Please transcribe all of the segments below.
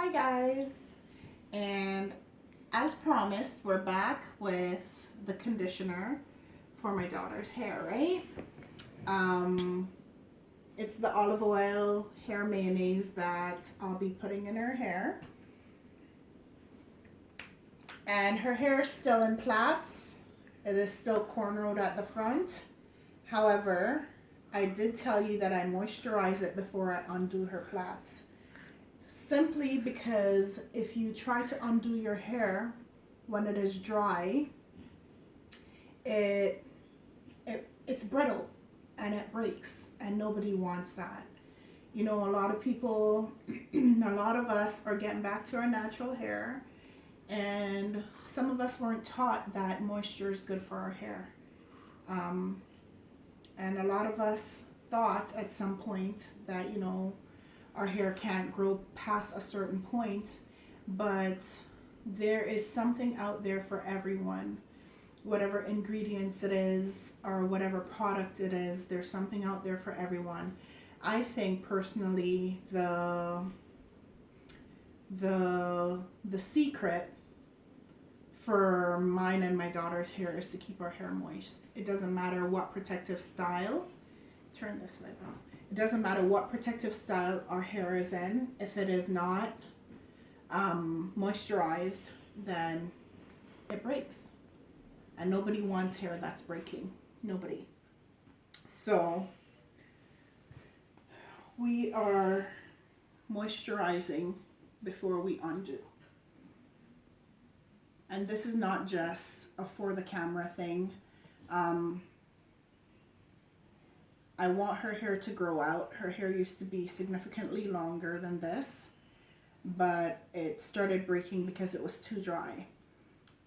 Hi guys, and as promised, we're back with the conditioner for my daughter's hair, right? Um, it's the olive oil hair mayonnaise that I'll be putting in her hair. And her hair is still in plaits. It is still cornrowed at the front. However, I did tell you that I moisturize it before I undo her plaits. Simply because if you try to undo your hair when it is dry, it, it's brittle and it breaks, and nobody wants that. You know, a lot of people, a lot of us are getting back to our natural hair, and some of us weren't taught that moisture is good for our hair. Um, and a lot of us thought at some point that, our hair can't grow past a certain point, but there is something out there for everyone. Whatever ingredients it is or whatever product it is, there's something out there for everyone. I think personally the secret for mine and my daughter's hair is to keep our hair moist. It doesn't matter what protective style. Turn this way, Bob. It doesn't matter what protective style our hair is in. If it is not moisturized, then it breaks. And nobody wants hair that's breaking. Nobody. So we are moisturizing before we undo. And this is not just a for the camera thing. I want her hair to grow out. Her hair used to be significantly longer than this, but it started breaking because it was too dry.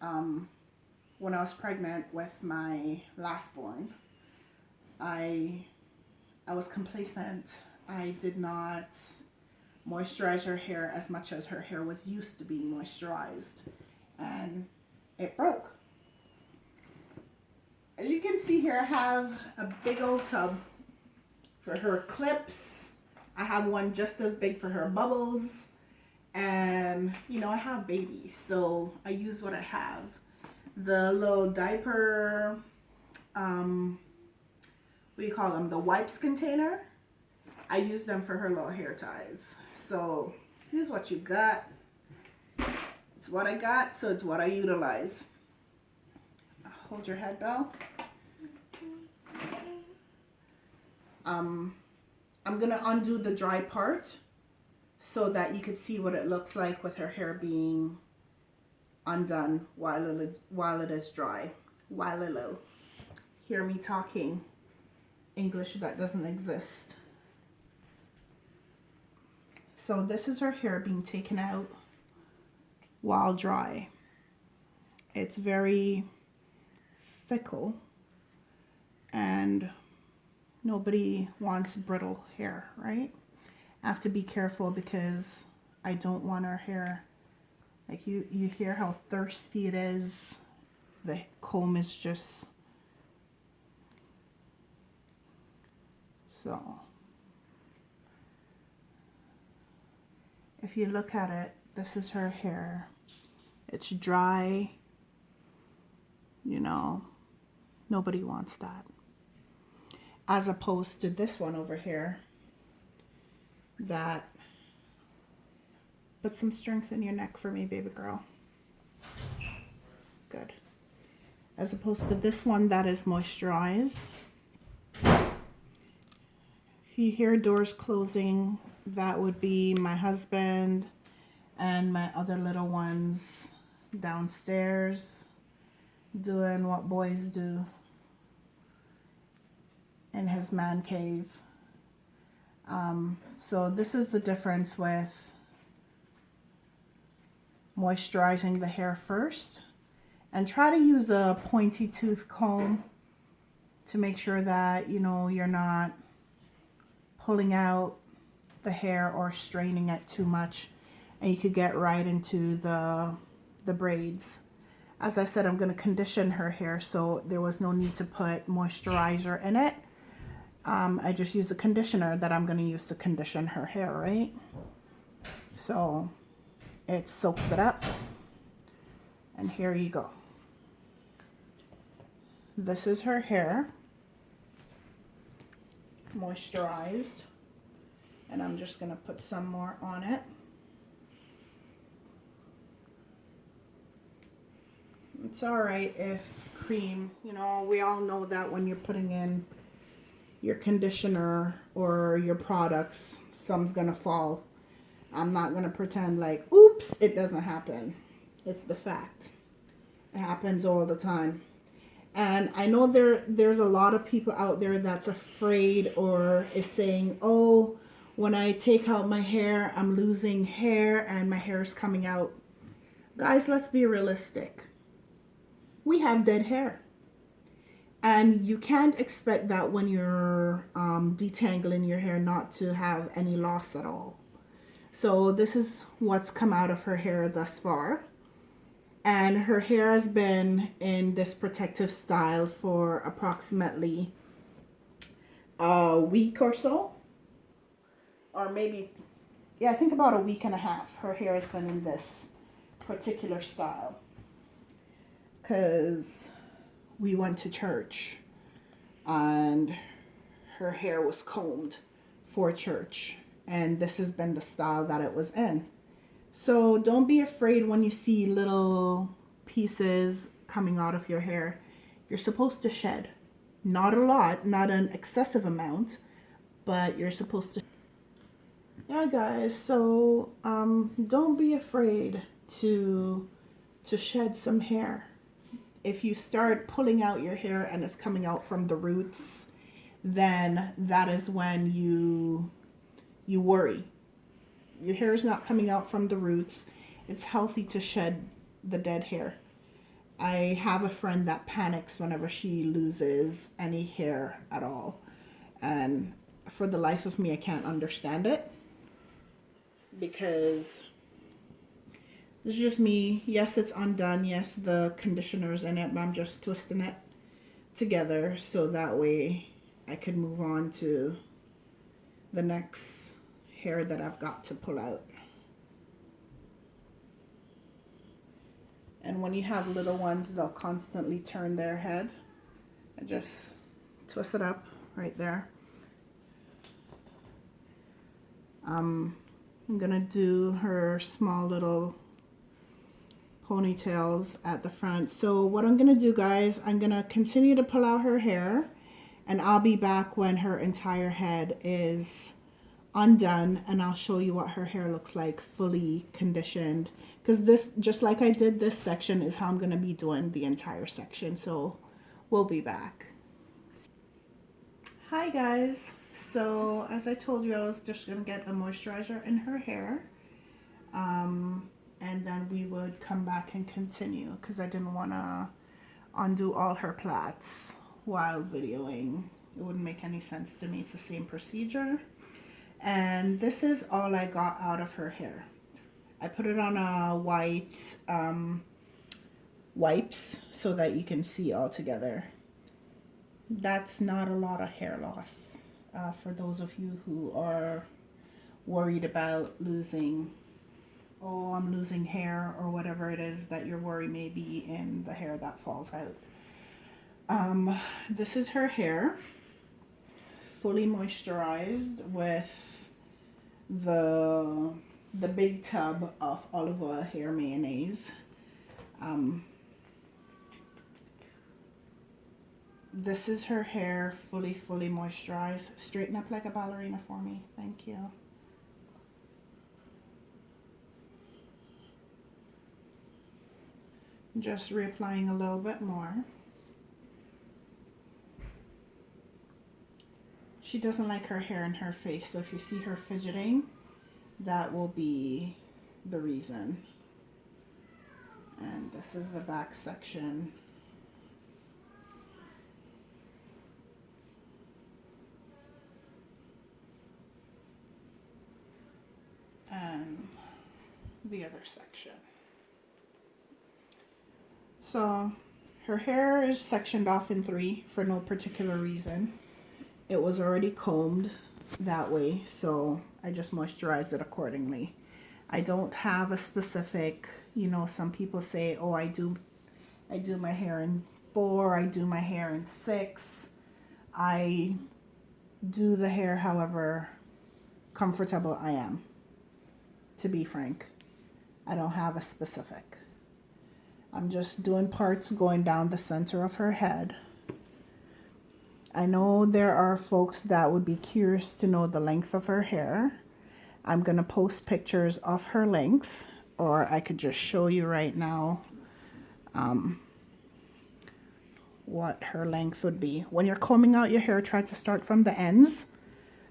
When I was pregnant with my last born, I was complacent. I did not moisturize her hair as much as her hair was used to being moisturized, and it broke. As you can see here, I have a big old tub for her clips. I have one just as big for her bubbles, and I have babies, so I use what I have. The little diaper, what do you call them, the wipes container, I use them for her little hair ties. So here's what you got. It's what I got, so it's what I utilize. Hold your head, Belle. I'm gonna undo the dry part so that you could see what it looks like with her hair being undone while it is dry. While it will. Hear me talking English that doesn't exist. So this is her hair being taken out while dry. It's very fickle, and nobody wants brittle hair, right? I have to be careful because I don't want our hair, like you hear how thirsty it is. The comb is just so. If you look at it, this is her hair. It's dry, nobody wants that. As opposed to this one over here that, put some strength in your neck for me, baby girl. Good. As opposed to this one that is moisturized. If you hear doors closing, that would be my husband and my other little ones downstairs doing what boys do in his man cave. So this is the difference with moisturizing the hair first, and try to use a pointy tooth comb to make sure that you're not pulling out the hair or straining it too much, and you could get right into the braids. As I said, I'm going to condition her hair, so there was no need to put moisturizer in it. I just use a conditioner that I'm going to use to condition her hair, right? So it soaks it up. And here you go. This is her hair, moisturized. And I'm just gonna put some more on it. It's all right if cream, you know, we all know that when you're putting in your conditioner or your products, some's gonna fall. I'm not gonna pretend like, oops, it doesn't happen. It's the fact. It happens all the time. And I know there's a lot of people out there that's afraid or is saying, oh, when I take out my hair, I'm losing hair and my hair is coming out. Guys, let's be realistic. We have dead hair. And you can't expect that when you're detangling your hair not to have any loss at all. So this is what's come out of her hair thus far. And her hair has been in this protective style for approximately a week or so. Or maybe, yeah, I think about a week and a half. Her hair has been in this particular style. Because we went to church and her hair was combed for church. And this has been the style that it was in. So don't be afraid when you see little pieces coming out of your hair. You're supposed to shed. Not a lot, not an excessive amount, but you're supposed to. Yeah, guys, so don't be afraid to shed some hair. If you start pulling out your hair and it's coming out from the roots, then that is when you worry. Your hair is not coming out from the roots. It's healthy to shed the dead hair. I have a friend that panics whenever she loses any hair at all. And for the life of me, I can't understand it. Because it's just me. Yes, it's undone. Yes, the conditioner's in it, but I'm just twisting it together so that way I could move on to the next hair that I've got to pull out. And when you have little ones, they'll constantly turn their head. I just twist it up right there. I'm gonna do her small little ponytails at the front. So what I'm gonna do, guys, I'm gonna continue to pull out her hair, and I'll be back when her entire head is undone, and I'll show you what her hair looks like fully conditioned, because this, just like I did this section, is how I'm going to be doing the entire section. So we'll be back. Hi guys, so as I told you, I was just going to get the moisturizer in her hair, and then we would come back and continue, because I didn't want to undo all her plaits while videoing. It wouldn't make any sense to me. It's the same procedure. And this is all I got out of her hair. I put it on a white wipes so that you can see all together. That's not a lot of hair loss for those of you who are worried about losing, oh, I'm losing hair, or whatever it is that your worry may be in the hair that falls out. This is her hair, fully moisturized with the big tub of olive oil hair mayonnaise. This is her hair, fully moisturized. Straighten up like a ballerina for me, thank you. Just reapplying a little bit more. She doesn't like her hair in her face, so if you see her fidgeting, that will be the reason. And this is the back section. And the other section. So her hair is sectioned off in 3 for no particular reason. It was already combed that way, so I just moisturized it accordingly. I don't have a specific, you know, some people say, oh, I do my hair in 4, I do my hair in 6. I do the hair however comfortable I am, to be frank. I don't have a specific. I'm just doing parts going down the center of her head. I know there are folks that would be curious to know the length of her hair. I'm going to post pictures of her length, or I could just show you right now what her length would be. When you're combing out your hair, try to start from the ends,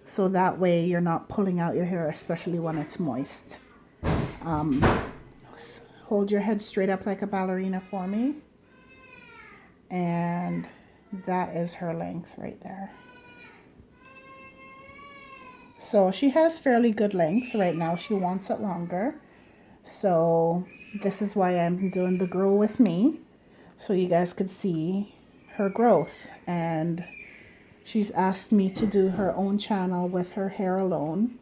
so that way you're not pulling out your hair, especially when it's moist. Hold your head straight up like a ballerina for me. And that is her length right there. So she has fairly good length right now. She wants it longer. So this is why I'm doing the grow with me, so you guys could see her growth. And she's asked me to do her own channel with her hair alone.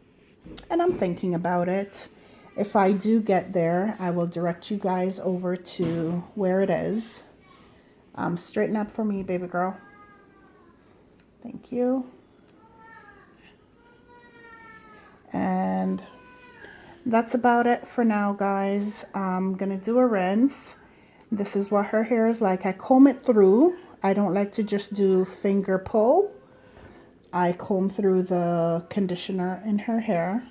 And I'm thinking about it. If I do get there, I will direct you guys over to where it is. Straighten up for me, baby girl. Thank you. And that's about it for now, guys. I'm gonna do a rinse. This is what her hair is like. I comb it through. I don't like to just do finger pull. I comb through the conditioner in her hair,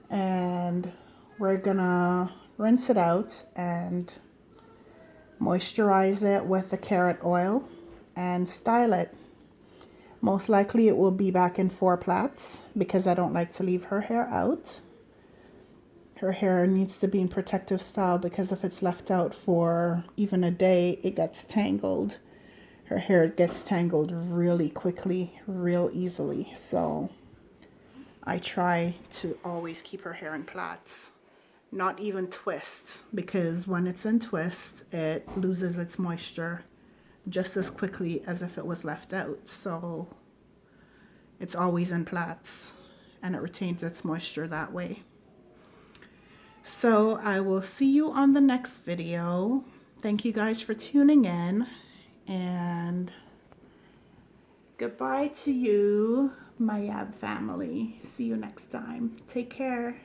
and we're gonna rinse it out and moisturize it with the carrot oil and style it. Most likely it will be back in 4 plaits because I don't like to leave her hair out. Her hair needs to be in protective style because if it's left out for even a day, it gets tangled. Her hair gets tangled really quickly, real easily. So I try to always keep her hair in plaits, not even twists, because when it's in twist, it loses its moisture just as quickly as if it was left out. So it's always in plaits and it retains its moisture that way. So I will see you on the next video. Thank you guys for tuning in, and goodbye to you, my Y.A.B family. See you next time. Take care.